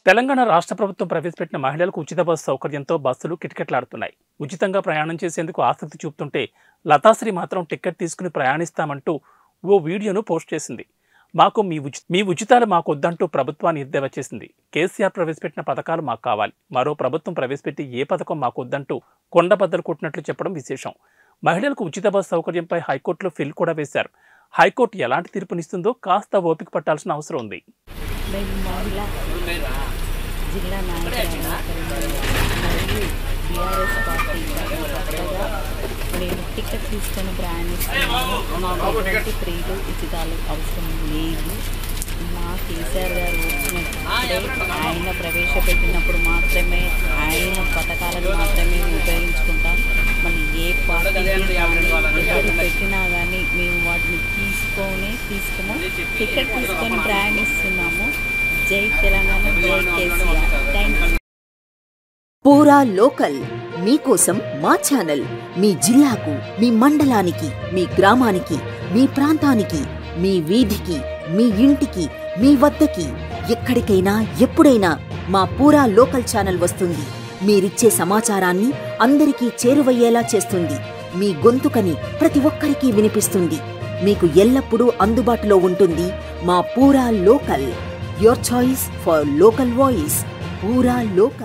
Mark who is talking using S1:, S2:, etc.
S1: తెలంగాణ రాష్ట్ర ప్రభుత్వం ప్రవేశపెట్టిన మహిళలకు ఉచిత బస్సు సౌకర్యంతో బస్సులు కిటకిటలాడుతున్నాయి. ఉచితంగా ప్రయాణం చేసేందుకు ఆసక్తి చూపుతుంటే లతాశ్రీ మాత్రం టికెట్ తీసుకుని ప్రయాణిస్తామంటూ ఓ వీడియోను పోస్ట్ చేసింది. మాకు మీ ఉచితాలు మాకు వద్దంటూ ప్రభుత్వాన్ని ఎద్దేవా చేసింది. కేసీఆర్ ప్రవేశపెట్టిన పథకాలు మాకు కావాలి, మరో ప్రభుత్వం ప్రవేశపెట్టి ఏ పథకం మాకు వద్దంటూ కొండబద్దలు కొట్టినట్లు చెప్పడం విశేషం. మహిళలకు ఉచిత బస్సు సౌకర్యంపై హైకోర్టులో ఫిల్ కూడా వేశారు. హైకోర్టు ఎలాంటి తీర్పునిస్తుందో కాస్త ఓపిక పట్టాల్సిన అవసరం ఉంది.
S2: జిల్లా నాయకులు మరియు బీఆర్ఎస్ పార్టీ కొత్తగా నేను టికెట్ తీసుకొని ప్రయాణిస్తున్నాను. మాకు ఎటువంటి ఫ్రీలు ఉచితాలు అవసరం లేదు. మా కేసీఆర్ గారు వచ్చినప్పుడే ఆయన ప్రవేశపెట్టినప్పుడు మాత్రమే ఆయన పథకాలను మాత్రమే ఉపయోగించుకుంటాం. మళ్ళీ ఏ పార్టీ ఎవరు పెట్టినా కానీ మేము వాటిని తీసుకుని టికెట్ తీసుకొని ప్రయాణిస్తున్నాము. జై తెలంగాణ, జై కేసీఆర్. Thank you.
S3: పూరా లోకల్ మీకోసం మా ఛానల్ మీ జిల్లాకు, మీ మండలానికి, మీ గ్రామానికి, మీ ప్రాంతానికి, మీ వీధికి, మీ ఇంటికి, మీ వద్దకి, ఎక్కడికైనా ఎప్పుడైనా మా పూరా లోకల్ ఛానల్ వస్తుంది. మీరిచ్చే సమాచారాన్ని అందరికీ చేరువయ్యేలా చేస్తుంది. మీ గొంతుకని ప్రతి ఒక్కరికి వినిపిస్తుంది. మీకు ఎల్లప్పుడూ అందుబాటులో ఉంటుంది మా పూరా local. Your choice for local voice. Pura Local.